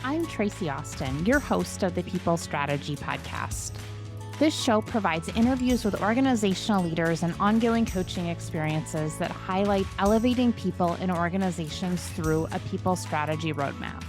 I'm Traci Austin, your host of the People Strategy Podcast. This show provides interviews with organizational leaders and ongoing coaching experiences that highlight elevating people in organizations through a people strategy roadmap.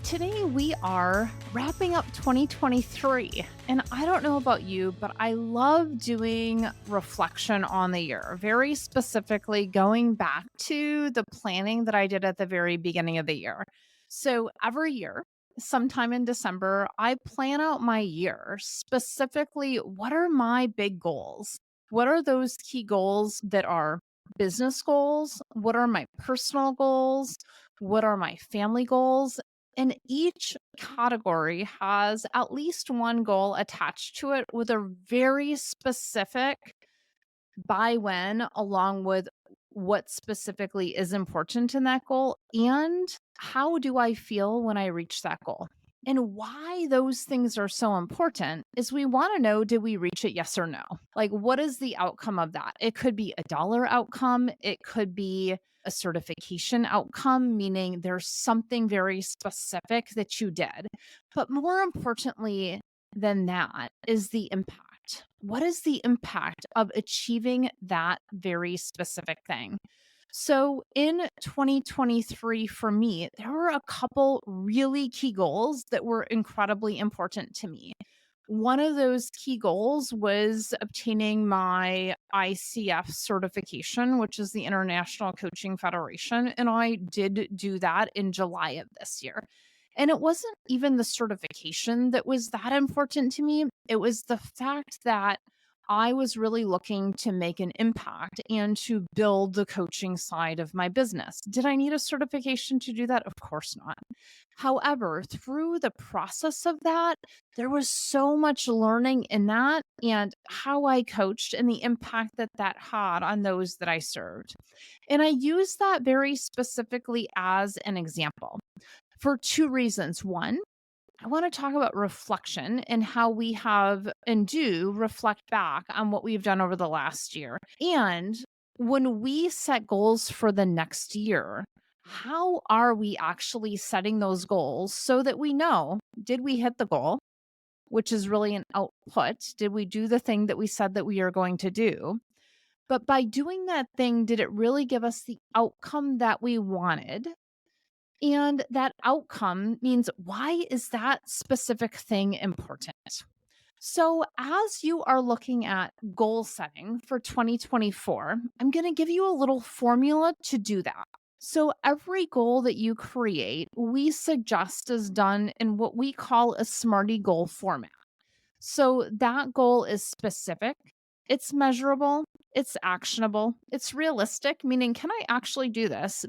Today we are wrapping up 2023, and I don't know about you, but I love doing reflection on the year, very specifically going back to the planning that I did at the very beginning of the year. So every year, sometime in December, I plan out my year, specifically what are my big goals? What are those key goals that are business goals? What are my personal goals? What are my family goals? And each category has at least one goal attached to it with a very specific by when, along with what specifically is important in that goal, and how do I feel when I reach that goal. And why those things are so important is we want to know, did we reach it? Yes or no? Like, what is the outcome of that? It could be a dollar outcome. It could be a certification outcome, meaning there's something very specific that you did. But more importantly than that is the impact. What is the impact of achieving that very specific thing? So in 2023, for me, there were a couple really key goals that were incredibly important to me. One of those key goals was obtaining my ICF certification, which is the International Coaching Federation. And I did do that in July of this year. And it wasn't even the certification that was that important to me. It was the fact that I was really looking to make an impact and to build the coaching side of my business. Did I need a certification to do that? Of course not. However, through the process of that, there was so much learning in that and how I coached and the impact that that had on those that I served. And I use that very specifically as an example for two reasons. One, I want to talk about reflection and how we have and do reflect back on what we've done over the last year. And when we set goals for the next year, how are we actually setting those goals so that we know, did we hit the goal, which is really an output? Did we do the thing that we said that we are going to do? But by doing that thing, did it really give us the outcome that we wanted? And that outcome means, why is that specific thing important? So, as you are looking at goal setting for 2024, I'm going to give you a little formula to do that. So, every goal that you create, we suggest is done in what we call a SMARTY goal format. So, that goal is specific, it's measurable, it's actionable, it's realistic, meaning, can I actually do this?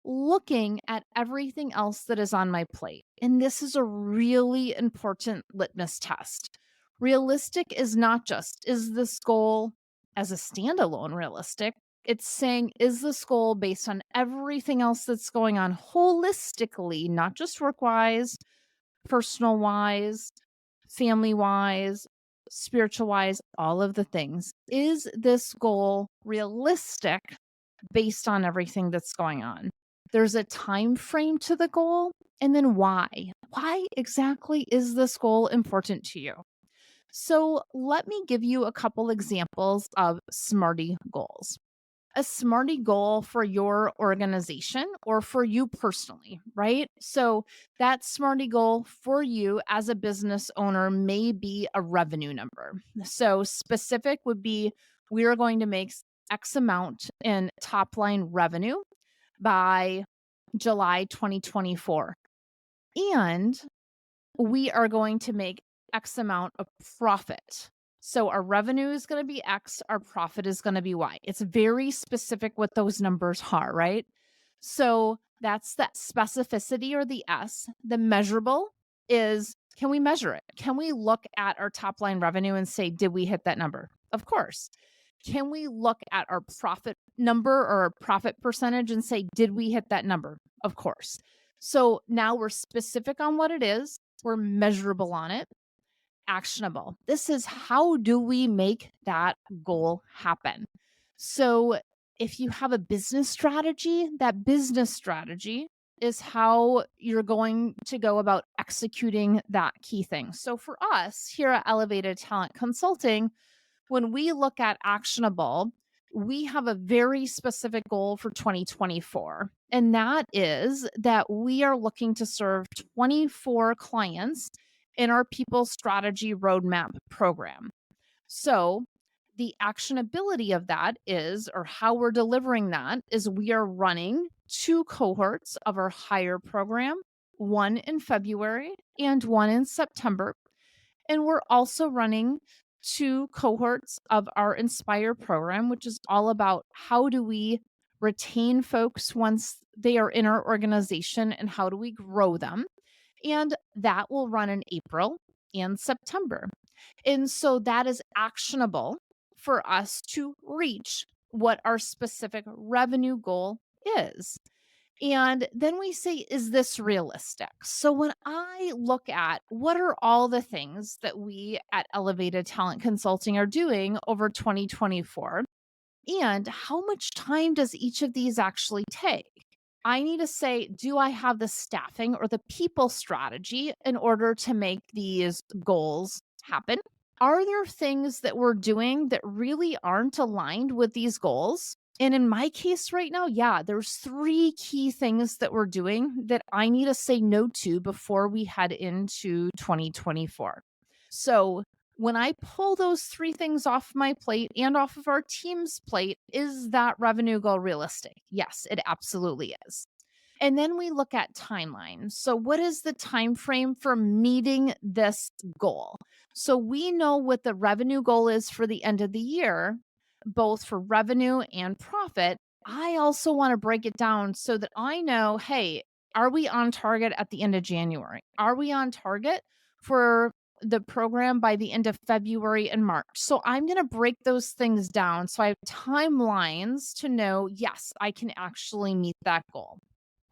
Looking at everything else that is on my plate. And this is a really important litmus test. Realistic is not just, is this goal as a standalone realistic? It's saying, is this goal based on everything else that's going on holistically, not just work wise, personal wise, family wise, spiritual wise, all of the things? Is this goal realistic based on everything that's going on? There's a time frame to the goal, and then why? Why exactly is this goal important to you? So let me give you a couple examples of SMARTY goals. A SMARTY goal for your organization or for you personally, right? So that SMARTY goal for you as a business owner may be a revenue number. So specific would be, we are going to make X amount in top line revenue by July 2024. And we are going to make X amount of profit. So our revenue is going to be X, our profit is going to be Y. It's very specific what those numbers are, right? So that's that specificity, or the S. The measurable is, can we measure it? Can we look at our top line revenue and say, did we hit that number? Of course. Can we look at our profit number or our profit percentage and say, did we hit that number? Of course. So now we're specific on what it is. We're measurable on it. Actionable. This is, how do we make that goal happen? So if you have a business strategy, that business strategy is how you're going to go about executing that key thing. So for us here at Elevated Talent Consulting, when we look at actionable, we have a very specific goal for 2024. And that is that we are looking to serve 24 clients in our People Strategy Roadmap program. So, the actionability of that is, or how we're delivering that is, we are running two cohorts of our hire program, one in February and one in September. And we're also running two cohorts of our Inspire program, which is all about how do we retain folks once they are in our organization and how do we grow them. And that will run in April and September. And so that is actionable for us to reach what our specific revenue goal is. And then we say, is this realistic? So when I look at what are all the things that we at Elevated Talent Consulting are doing over 2024, and how much time does each of these actually take? I need to say, do I have the staffing or the people strategy in order to make these goals happen? Are there things that we're doing that really aren't aligned with these goals? And in my case right now, yeah, there's three key things that we're doing that I need to say no to before we head into 2024. So, when I pull those three things off my plate and off of our team's plate, is that revenue goal realistic? Yes, it absolutely is. And then we look at timeline. So what is the time frame for meeting this goal? So we know what the revenue goal is for the end of the year, both for revenue and profit. I also want to break it down so that I know, hey, are we on target at the end of January? Are we on target for the program by the end of February and March? So I'm going to break those things down so I have timelines to know, yes, I can actually meet that goal.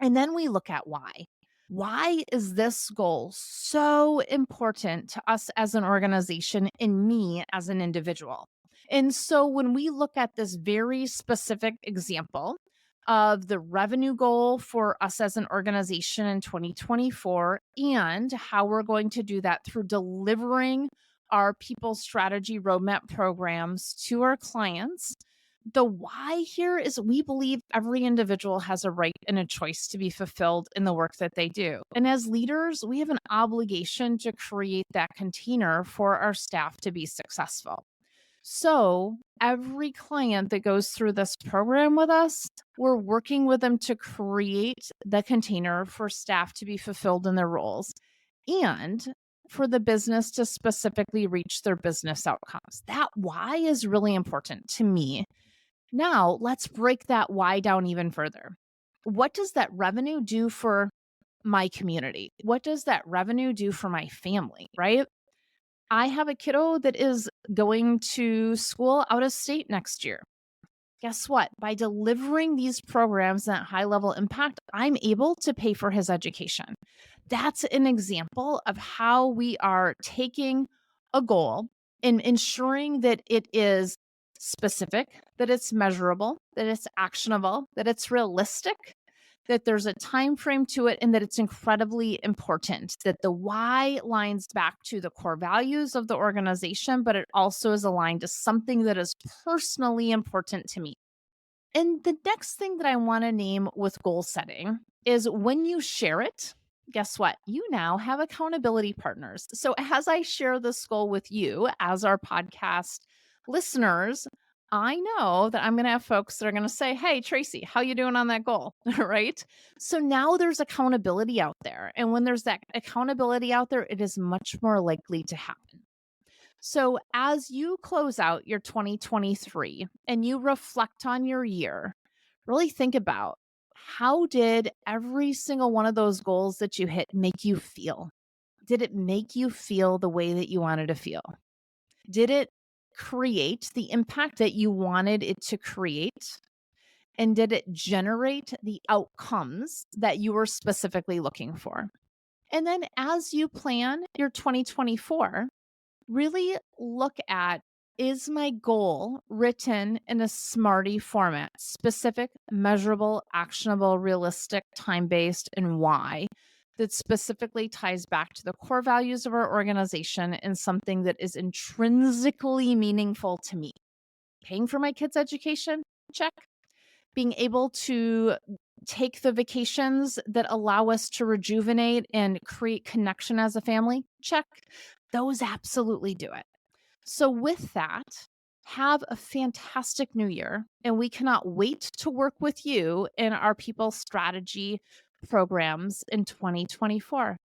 And then we look at why. Why is this goal so important to us as an organization and me as an individual? And so when we look at this very specific example of the revenue goal for us as an organization in 2024 and how we're going to do that through delivering our people strategy roadmap programs to our clients, the why here is we believe every individual has a right and a choice to be fulfilled in the work that they do. And as leaders, we have an obligation to create that container for our staff to be successful. So, every client that goes through this program with us, we're working with them to create the container for staff to be fulfilled in their roles and for the business to specifically reach their business outcomes. That why is really important to me. Now, let's break that why down even further. What does that revenue do for my community? What does that revenue do for my family, right? I have a kiddo that is going to school out of state next year. Guess what? By delivering these programs at high level impact, I'm able to pay for his education. That's an example of how we are taking a goal and ensuring that it is specific, that it's measurable, that it's actionable, that it's realistic, that there's a time frame to it, and that it's incredibly important, that the why lines back to the core values of the organization, but it also is aligned to something that is personally important to me. And the next thing that I want to name with goal setting is when you share it, guess what? You now have accountability partners. So as I share this goal with you as our podcast listeners, I know that I'm going to have folks that are going to say, "Hey, Traci, how you doing on that goal?" Right? So now there's accountability out there. And when there's that accountability out there, it is much more likely to happen. So, as you close out your 2023 and you reflect on your year, really think about how did every single one of those goals that you hit make you feel? Did it make you feel the way that you wanted to feel? Did it create the impact that you wanted it to create? And did it generate the outcomes that you were specifically looking for? And then as you plan your 2024, really look at, is my goal written in a SMARTY format: specific, measurable, actionable, realistic, time-based, and why, that specifically ties back to the core values of our organization and something that is intrinsically meaningful to me. Paying for my kids' education? Check. Being able to take the vacations that allow us to rejuvenate and create connection as a family? Check. Those absolutely do it. So, with that, have a fantastic new year. And we cannot wait to work with you in our people strategy programs in 2024.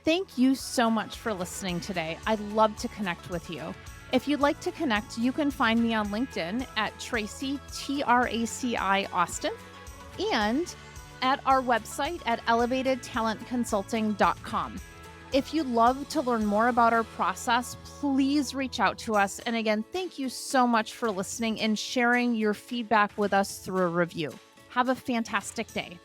Thank you so much for listening today. I'd love to connect with you. If you'd like to connect, you can find me on LinkedIn at Traci, Traci Austin, and at our website at elevatedtalentconsulting.com. If you'd love to learn more about our process, please reach out to us. And again, thank you so much for listening and sharing your feedback with us through a review. Have a fantastic day.